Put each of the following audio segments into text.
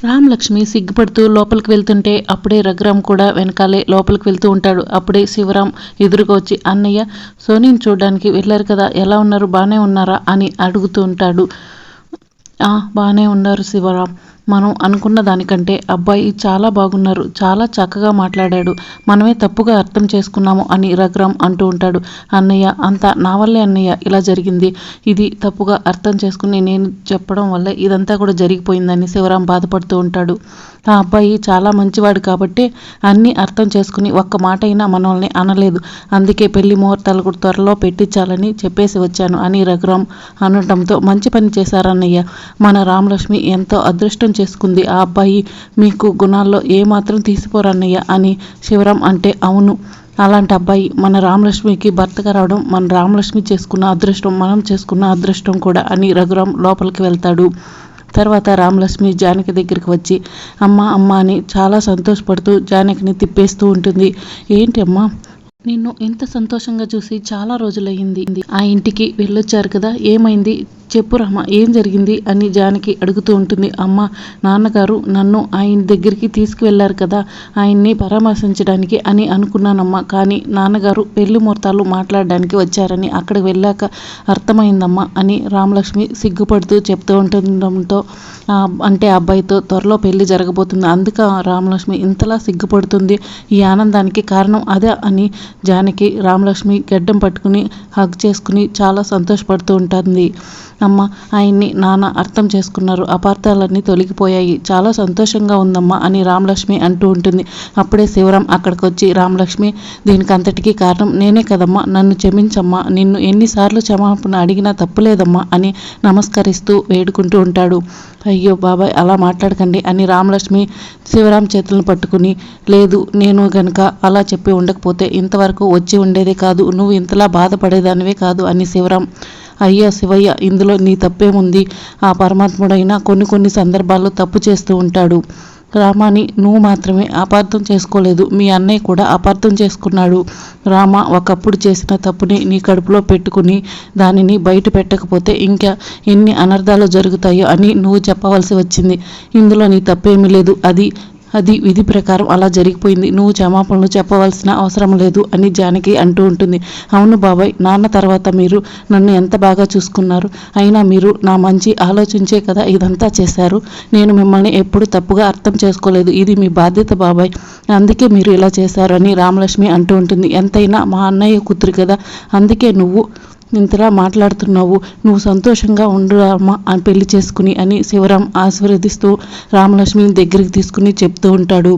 రామలక్ష్మి సిగ్గుపడుతూ లోపలికి వెళ్తుంటే అప్పుడే రఘురామ్ కూడా వెనకాలే లోపలికి వెళ్తూ ఉంటాడు. అప్పుడే శివరాం ఎదురుగా వచ్చి, అన్నయ్య సోనీని చూడడానికి వెళ్ళారు కదా, ఎలా ఉన్నారు, బాగానే ఉన్నారా అని అడుగుతూ ఉంటాడు. బాగానే ఉన్నారు శివరాం, మనం అనుకున్న దానికంటే అబ్బాయి చాలా బాగున్నారు, చాలా చక్కగా మాట్లాడాడు, మనమే తప్పుగా అర్థం చేసుకున్నాము అని రఘురామ్ అంటూ ఉంటాడు. అన్నయ్య అంతా నా వల్లే అన్నయ్య ఇలా జరిగింది, ఇది తప్పుగా అర్థం చేసుకుని నేను చెప్పడం వల్లే ఇదంతా కూడా జరిగిపోయిందని శివరాం బాధపడుతూ ఉంటాడు. ఆ అబ్బాయి చాలా మంచివాడు కాబట్టి అన్నీ అర్థం చేసుకుని ఒక్క మాట అయినా మనల్ని అనలేదు, అందుకే పెళ్లి ముహూర్తాలు కూడా త్వరలో పెట్టించాలని చెప్పేసి వచ్చాను అని రఘురామ్ అనడంతో, మంచి పని చేశారన్నయ్య, మన రామలక్ష్మి ఎంతో అదృష్టం చేసుకుంది, ఆ అబ్బాయి మీకు గుణాల్లో ఏమాత్రం తీసిపోరన్నయ్య అని శివరాం అంటే, అవును అలాంటి అబ్బాయి మన రామలక్ష్మికి భర్తగా రావడం మన రామలక్ష్మి చేసుకున్న అదృష్టం, మనం చేసుకున్న అదృష్టం కూడా అని రఘురామ్ లోపలికి వెళ్తాడు. తర్వాత రామలక్ష్మి జానకి దగ్గరికి వచ్చి అమ్మ అమ్మ అని చాలా సంతోషపడుతూ జానకిని తిప్పేస్తూ ఉంటుంది. ఏంటి అమ్మా, నిన్ను ఎంత సంతోషంగా చూసి చాలా రోజులయ్యింది, ఆ ఇంటికి వెళ్ళొచ్చారు కదా, ఏమైంది చెప్పు రామ, ఏం జరిగింది అని జానకి అడుగుతూ ఉంటుంది. అమ్మ, నాన్నగారు నన్ను ఆయన దగ్గరికి తీసుకువెళ్ళారు కదా, ఆయన్ని పరామర్శించడానికి అని అనుకున్నానమ్మా, కానీ నాన్నగారు పెళ్లి ముహూర్తాలు మాట్లాడడానికి వచ్చారని అక్కడికి వెళ్ళాక అర్థమైందమ్మా అని రామలక్ష్మి సిగ్గుపడుతూ చెప్తూ ఉండటంతో, అంటే అబ్బాయితో త్వరలో పెళ్లి జరగబోతుంది, అందుక రామలక్ష్మి ఇంతలా సిగ్గుపడుతుంది, ఈ ఆనందానికి కారణం అదే అని జానకి రామలక్ష్మి గడ్డం పట్టుకుని హగ్ చేసుకుని చాలా సంతోషపడుతూ ఉంటుంది. అమ్మ, ఆయన్ని నాన్న అర్థం చేసుకున్నారు, అపార్థాలన్నీ తొలగిపోయాయి, చాలా సంతోషంగా ఉందమ్మా అని రామలక్ష్మి అంటూ ఉంటుంది. అప్పుడే శివరాం అక్కడికి వచ్చి, రామలక్ష్మి దీనికి అంతటికీ కారణం నేనే కదమ్మా, నన్ను క్షమించమ్మా, నిన్ను ఎన్నిసార్లు క్షమాపణ అడిగినా తప్పులేదమ్మా అని నమస్కరిస్తూ వేడుకుంటూ ఉంటాడు. అయ్యో బాబాయ్, అలా మాట్లాడకండి అని రామలక్ష్మి శివరాం చేతులను పట్టుకుని, లేదు నేను గనక అలా చెప్పి ఉండకపోతే ఇంతవరకు వచ్చి ఉండేదే కాదు, నువ్వు ఇంతలా బాధపడేదానివే కాదు అని శివరాం, అయ్యా శివయ్య, ఇందులో నీ తప్పేముంది, ఆ పరమాత్ముడైనా కొన్ని సందర్భాల్లో తప్పు చేస్తూ ఉంటాడు, రామాని నువ్వు మాత్రమే అపార్థం చేసుకోలేదు, మీ అన్నయ్య కూడా అపార్థం చేసుకున్నాడు, రామ ఒకప్పుడు చేసిన తప్పుని నీ కడుపులో పెట్టుకుని దానిని బయట పెట్టకపోతే ఇంకా ఎన్ని అనర్థాలు జరుగుతాయో అని నువ్వు చెప్పవలసి వచ్చింది, ఇందులో నీ తప్పేమీ లేదు, అది విధి ప్రకారం అలా జరిగిపోయింది, నువ్వు క్షమాపణలు చెప్పవలసిన అవసరం లేదు అని జానకి అంటూ ఉంటుంది. అవును బాబాయ్, నాన్న తర్వాత మీరు నన్ను ఎంత బాగా చూసుకున్నారు, అయినా మీరు నా మంచి ఆలోచించే కదా ఇదంతా చేశారు, నేను మిమ్మల్ని ఎప్పుడు తప్పుగా అర్థం చేసుకోలేదు, ఇది మీ బాధ్యత బాబాయ్, అందుకే మీరు ఇలా చేశారు అని రామలక్ష్మి అంటూ ఉంటుంది. ఎంతైనా మా అన్నయ్య కూతురు కదా, అందుకే నువ్వు ఇంతలా మాట్లాడుతున్నావు, నువ్వు సంతోషంగా ఉండురామా అని పెళ్లి చేసుకుని అని శివరాం ఆశీర్వదిస్తూ రామలక్ష్మిని దగ్గరికి తీసుకుని చెప్తూ ఉంటాడు.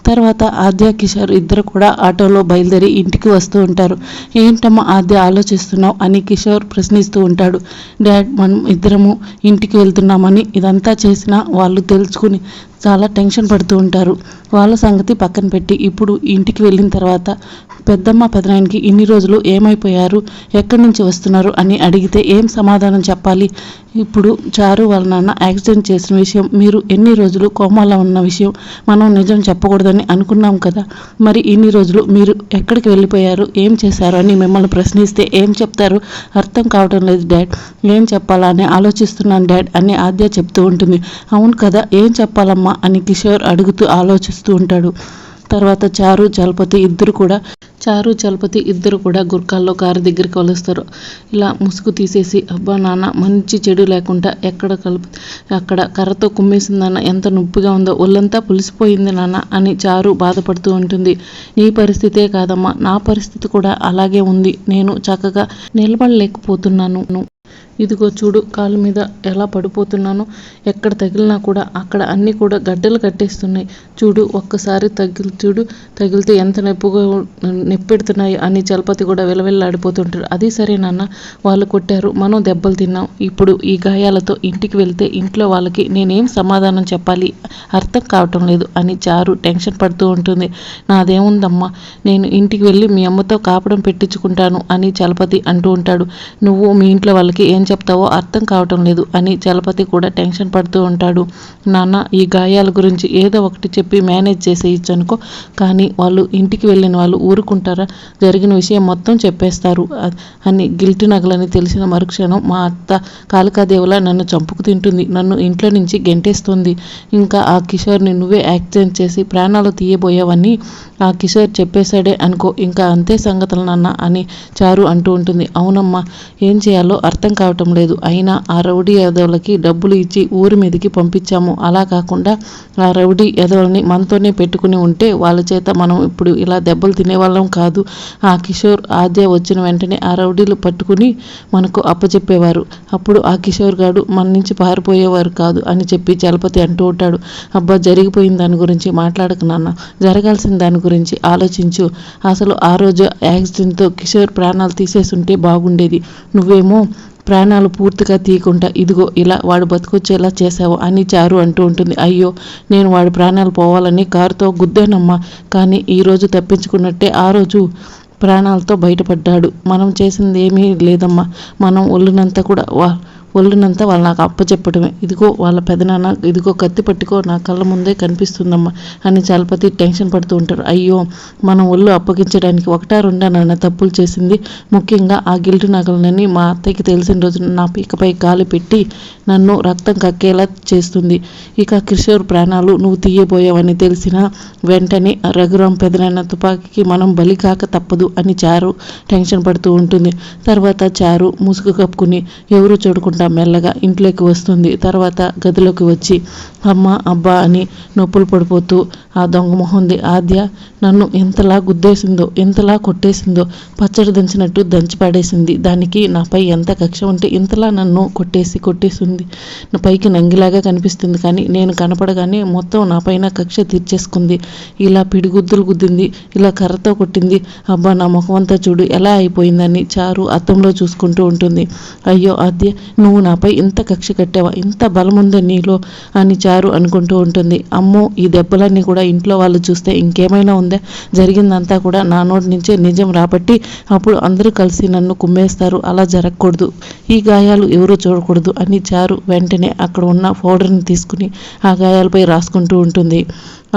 తర్వాత ఆద్య కిషోర్ ఇద్దరు కూడా ఆటోలో బయలుదేరి ఇంటికి వస్తూ ఉంటారు. ఏంటమ్మా ఆద్య ఆలోచిస్తున్నావు అని కిషోర్ ప్రశ్నిస్తూ ఉంటాడు. డాడ్, మనం ఇద్దరము ఇంటికి వెళ్తున్నామని ఇదంతా చేసినా వాళ్ళు తెలుసుకుని చాలా టెన్షన్ పడుతూ ఉంటారు, వాళ్ళ సంగతి పక్కన పెట్టి ఇప్పుడు ఇంటికి వెళ్ళిన తర్వాత పెద్దమ్మ పెదనాయనకి ఇన్ని రోజులు ఏమైపోయారు, ఎక్కడి నుంచి వస్తున్నారు అని అడిగితే ఏం సమాధానం చెప్పాలి, ఇప్పుడు చారు వాళ్ళ నాన్న యాక్సిడెంట్ చేసిన విషయం, మీరు ఎన్ని రోజులు కోమాలో ఉన్న విషయం మనం నిజం చెప్పకూడదని అనుకున్నాం కదా, మరి ఇన్ని రోజులు మీరు ఎక్కడికి వెళ్ళిపోయారు, ఏం చేశారు అని మిమ్మల్ని ప్రశ్నిస్తే ఏం చెప్తారు, అర్థం కావడం లేదు డాడ్, ఏం చెప్పాలా అని ఆలోచిస్తున్నాను డాడ్ అని ఆద్య చెప్తూ ఉంటుంది. అవును కదా, ఏం చెప్పాలమ్మా అని కిషోర్ అడుగుతూ ఆలోచిస్తూ ఉంటాడు. తర్వాత చారు చలపతి ఇద్దరు కూడా గుర్కాల్లో కారు దగ్గరికి వలుస్తారు. ఇలా ముసుగు తీసేసి, అబ్బా నాన్న, మంచి చెడు లేకుండా అక్కడ కర్రతో కుమ్మేసిందన్న, ఎంత నొప్పిగా ఉందో, ఒళ్ళంతా పులిసిపోయింది నాన్న అని చారు బాధపడుతూ ఉంటుంది. నీ పరిస్థితే కాదమ్మా, నా పరిస్థితి కూడా అలాగే ఉంది, నేను చక్కగా నిలబడలేకపోతున్నాను, ఇదిగో చూడు కాళ్ళ మీద ఎలా పడిపోతున్నానో, ఎక్కడ తగిలినా కూడా అక్కడ అన్నీ కూడా గడ్డలు కట్టేస్తున్నాయి, చూడు ఒక్కసారి తగిలితే ఎంత నొప్పెడుతున్నాయి అని చలపతి కూడా విలవిల్లాడిపోతుంటారు. అది సరే నాన్న, వాళ్ళు కొట్టారు, మనం దెబ్బలు తిన్నాం, ఇప్పుడు ఈ గాయాలతో ఇంటికి వెళ్తే ఇంట్లో వాళ్ళకి నేనేం సమాధానం చెప్పాలి, అర్థం కావటం లేదు అని చారు టెన్షన్ పడుతూ ఉంటుంది. నాదేముందమ్మా, నేను ఇంటికి వెళ్ళి మీ అమ్మతో కాపడం పెట్టించుకుంటాను అని చలపతి అంటూ ఉంటాడు. నువ్వు మీ ఇంట్లో వాళ్ళకి ఏం చెప్తావో అర్థం కావటం లేదు అని చలపతి కూడా టెన్షన్ పడుతూ ఉంటాడు. నాన్న, ఈ గాయాల గురించి ఏదో ఒకటి చెప్పి మేనేజ్ చేసేయచ్చు అనుకో, కానీ వాళ్ళు ఇంటికి వెళ్ళిన వాళ్ళు ఊరుకుంటారా? జరిగిన విషయం మొత్తం చెప్పేస్తారు అని గిల్టి నగలని తెలిసిన మరుక్షణం మా అత్త కాళికాదేవులా నన్ను చంపుకు తింటుంది, నన్ను ఇంట్లో నుంచి గెంటేస్తుంది. ఇంకా ఆ కిషోర్ని నువ్వే యాక్సిడెంట్ చేసి ప్రాణాలు తీయబోయావని ఆ కిషోర్ చెప్పేశాడే అనుకో, ఇంకా అంతే సంగతులు నాన్న అని చారు అంటూ ఉంటుంది. అవునమ్మా, ఏం చేయాలో అర్థం కావటం లేదు. అయినా ఆ రౌడీ ఎదవులకి డబ్బులు ఇచ్చి ఊరి మీదకి పంపించాము. అలా కాకుండా ఆ రౌడీ ఎదవులని మనతోనే పెట్టుకుని ఉంటే వాళ్ళ చేత మనం ఇప్పుడు ఇలా దెబ్బలు తినేవాళ్ళం కాదు. ఆ కిషోర్ ఆద్య వచ్చిన వెంటనే ఆ రౌడీలు పట్టుకుని మనకు అప్పచెప్పేవారు. అప్పుడు ఆ కిషోర్ గాడు మన నుంచి పారిపోయేవారు కాదు అని చెప్పి చలపతి అంటూ ఉంటాడు. అబ్బా, జరిగిపోయిన దాని గురించి మాట్లాడకు నాన్న, జరగాల్సిన దాని గురించి ఆలోచించు. అసలు ఆ రోజు యాక్సిడెంట్తో కిషోర్ ప్రాణాలు తీసేసుంటే బాగుండేది. నువ్వేమో ప్రాణాలు పూర్తిగా తీయకుండా ఇదిగో ఇలా వాడు బతికొచ్చేలా చేశావు అని చారు అంటూ ఉంటుంది. అయ్యో, నేను వాడి ప్రాణాలు పోవాలని కారుతో గుద్దానమ్మా, కానీ ఈరోజు తప్పించుకున్నట్టే ఆ రోజు ప్రాణాలతో బయటపడ్డాడు. మనం చేసింది ఏమీ లేదమ్మా, మనం ఒళ్ళునంతా వాళ్ళు నాకు అప్పచెప్పడమే. ఇదిగో వాళ్ళ పెదనాన్న, ఇదిగో కత్తి పట్టుకో, నా కళ్ళ ముందే కనిపిస్తుందమ్మా అని చలపతి టెన్షన్ పడుతూ ఉంటారు. అయ్యో, మనం ఒళ్ళు అప్పగించడానికి ఒకటా రెండా నాన్న తప్పులు చేసింది. ముఖ్యంగా ఆ గిల్టు నగలనని మా అత్తయ్యకి తెలిసిన రోజు నా పీకపై కాలు పెట్టి నన్ను రక్తం కక్కేలా చేస్తుంది. ఇక కిషోర్ ప్రాణాలు నువ్వు తీయబోయావని తెలిసిన వెంటనే రఘురాం పెదనాన్న తుపాకీకి మనం బలి కాక తప్పదు అని చారు టెన్షన్ పడుతూ ఉంటుంది. తర్వాత చారు ముసుగు కప్పుకుని ఎవరు చూడకుండా మెల్లగా ఇంట్లోకి వస్తుంది. తర్వాత గదిలోకి వచ్చి అమ్మ అబ్బా అని నొప్పులు పడిపోతూ ఆ దొంగ మొహంది ఆద్య నన్ను ఎంతలా గుద్దేసిందో, ఎంతలా కొట్టేసిందో, పచ్చడి దంచినట్టు దంచి పడేసింది. దానికి నాపై ఎంత కక్ష ఉంటే ఇంతలా నన్ను కొట్టేసింది. నా పైకి నంగిలాగా కనిపిస్తుంది, కానీ నేను కనపడగానే మొత్తం నా పైన కక్ష తీర్చేసుకుంది. ఇలా పిడిగుద్దులు గుద్దింది, ఇలా కర్రతో కొట్టింది. అబ్బా, నా ముఖం అంతా చూడు ఎలా అయిపోయిందని చారు అద్దంలో చూసుకుంటూ ఉంటుంది. అయ్యో ఆద్య, నువ్వు నాపై ఇంత కక్ష కట్టావా, ఇంత బలముందే నీలో అని చారు అనుకుంటూ ఉంటుంది. అమ్మో, ఈ దెబ్బలన్నీ కూడా ఇంట్లో వాళ్ళు చూస్తే ఇంకేమైనా ఉందా? జరిగిందంతా కూడా నా నోటి నుంచే నిజం రాబట్టి అప్పుడు అందరూ కలిసి నన్ను కుమ్మేస్తారు. అలా జరగకూడదు, ఈ గాయాలు ఎవరూ చూడకూడదు అని చారు వెంటనే అక్కడ ఉన్న పౌడర్ని తీసుకుని ఆ గాయాలపై రాసుకుంటూ ఉంటుంది.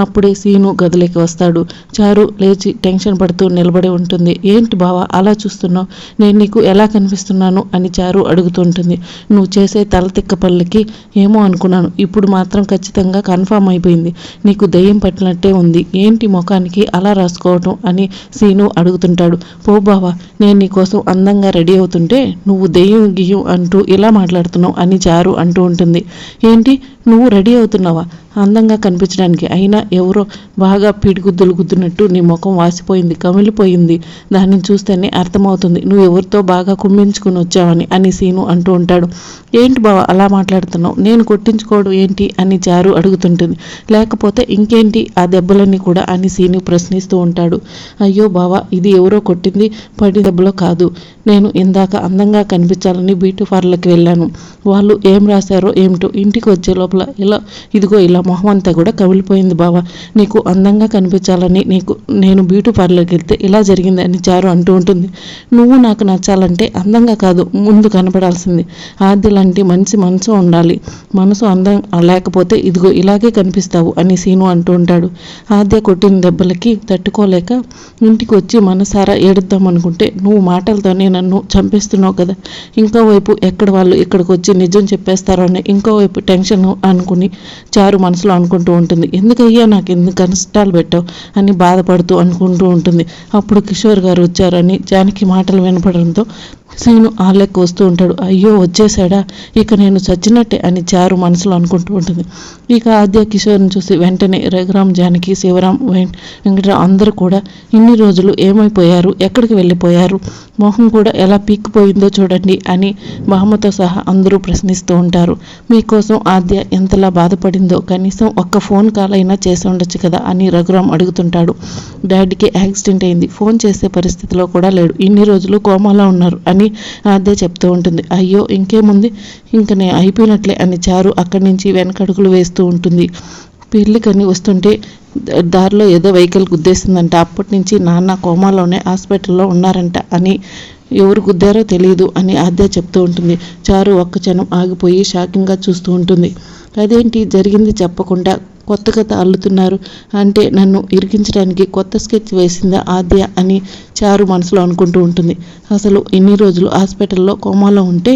అప్పుడే సీను గదిలోకి వస్తాడు. చారు లేచి టెన్షన్ పడుతూ నిలబడి ఉంటుంది. ఏంటి బావా అలా చూస్తున్నావు, నేను నీకు ఎలా కనిపిస్తున్నాను అని చారు అడుగుతుంటుంది. నువ్వు చేసే తలతిక్క పళ్ళకి ఏమో అనుకున్నాను, ఇప్పుడు మాత్రం ఖచ్చితంగా కన్ఫామ్ అయిపోయింది. నీకు దెయ్యం పట్టినట్టే ఉంది, ఏంటి ముఖానికి అలా రాసుకోవటం అని సీను అడుగుతుంటాడు. పో బావా, నేను నీకోసం అందంగా రెడీ అవుతుంటే నువ్వు దెయ్యం గియ్యం అంటూ ఇలా మాట్లాడుతున్నావు అని చారు అంటూ ఉంటుంది. ఏంటి, నువ్వు రెడీ అవుతున్నావా అందంగా కనిపించడానికి? అయినా ఎవరో బాగా పిడిగుద్దులు గుద్దినట్టు నీ ముఖం వాసిపోయింది, కమిలిపోయింది. దాన్ని చూస్తేనే అర్థమవుతుంది నువ్వు ఎవరితో బాగా కుమ్మించుకుని వచ్చావని అని సీను అంటూ ఉంటాడు. ఏంటి బావా అలా మాట్లాడుతున్నావు, నేను కొట్టించుకోవడం ఏంటి అని చారు అడుగుతుంటుంది. లేకపోతే ఇంకేంటి ఆ దెబ్బలన్నీ కూడా అని సీను ప్రశ్నిస్తూ ఉంటాడు. అయ్యో బావా, ఇది ఎవరో కొట్టింది పడి దెబ్బలో కాదు. నేను ఇందాక అందంగా కనిపించాలని బ్యూటీ పార్లర్కి వెళ్ళాను. వాళ్ళు ఏం రాశారో ఏమిటో, ఇంటికి వచ్చే లోపల ఇలా ఇదిగో ఇలా మొహం అంతా కూడా కమిలిపోయింది బావా. నీకు అందంగా కనిపించాలని నేను బ్యూటీ పార్లర్కి వెళ్తే ఇలా జరిగింది అని చారు అంటూ ఉంటుంది. నువ్వు నాకు నచ్చాలంటే అందంగా కాదు, ముందు కనపడాల్సింది. ఆద్య లాంటి మంచి మనసు ఉండాలి, మనసు అందం లేకపోతే ఇదిగో ఇలాగే కనిపిస్తావు అని సీను అంటూ ఉంటాడు. ఆద్య కొట్టిన దెబ్బలకి తట్టుకోలేక ఇంటికి వచ్చి మనసారా ఏడుద్దాం అనుకుంటే నువ్వు మాటలతోనే నన్ను చంపేస్తున్నావు కదా. ఇంకోవైపు ఎక్కడ వాళ్ళు ఇక్కడికి వచ్చి నిజం చెప్పేస్తారో అని ఇంకోవైపు టెన్షన్ అనుకుని చారు మనసులో అనుకుంటూ ఉంటుంది. ఎందుకయ్యా నాకు ఎందుకు కష్టాలు పెట్టావు అని బాధపడుతూ అనుకుంటూ ఉంటుంది. అప్పుడు కిషోర్ గారు వచ్చారని జానకి మాటలు వినపడంతో సీను ఆళ్ళకి వస్తూ ఉంటాడు. అయ్యో వచ్చేసాడా, ఇక నేను చచ్చినట్టే అని చారు మనసులో అనుకుంటూ ఉంటుంది. ఇక ఆద్య కిషోర్ని చూసి వెంటనే రఘురాం, జానకి, శివరాం, వెంకటరావు అందరూ కూడా ఇన్ని రోజులు ఏమైపోయారు, ఎక్కడికి వెళ్ళిపోయారు, మొహం కూడా ఎలా పీక్కుపోయిందో చూడండి అని మహమ్మతో సహా అందరూ ప్రశ్నిస్తూ ఉంటారు. మీకోసం ఆద్య ఎంతలా బాధపడిందో కనీసం ఒక్క ఫోన్ కాల్ అయినా చేసి ఉండొచ్చు కదా అని రఘురాం అడుగుతుంటాడు. డాడీకి యాక్సిడెంట్ అయింది, ఫోన్ చేసే పరిస్థితిలో కూడా లేడు, ఇన్ని రోజులు కోమాలో ఉన్నారు అని ఆద్య చెప్తూ ఉంటుంది. అయ్యో ఇంకేముంది, ఇంక నేను అయిపోయినట్లే అని చారు అక్కడి నుంచి వెనకడుగులు వేస్తూ ఉంటుంది. పెళ్ళికని వస్తుంటే దారిలో ఏదో వెహికల్ గుద్దేసిందంట, అప్పటి నుంచి నాన్న కోమాలోనే హాస్పిటల్లో ఉన్నారంట అని ఎవరు గుద్దారో తెలియదు అని ఆద్య చెప్తూ ఉంటుంది. చారు ఒక్క క్షణం ఆగిపోయి షాకింగ్గా చూస్తూ ఉంటుంది. అదేంటి జరిగింది చెప్పకుండా కొత్త కథ అల్లుతున్నారు అంటే నన్ను ఇరికించడానికి కొత్త స్కెచ్ వేసిందా ఆద్య అని చారు మనసులో అనుకుంటూ ఉంటుంది. అసలు ఇన్ని రోజులు హాస్పిటల్లో కోమాలో ఉంటే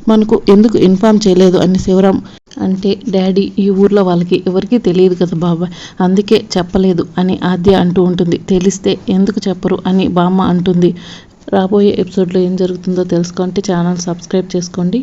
మనకు ఎందుకు ఇన్ఫామ్ చేయలేదు అని శివరాం అంటే డాడీ ఈ ఊర్లో వాళ్ళకి ఎవరికీ తెలియదు కదా బాబాయ్, అందుకే చెప్పలేదు అని ఆద్య అంటూ ఉంటుంది. తెలిస్తే ఎందుకు చెప్పరు అని బామ్మ అంటుంది. రాబోయే ఎపిసోడ్లో ఏం జరుగుతుందో తెలుసుకుంటే ఛానల్ సబ్స్క్రైబ్ చేసుకోండి.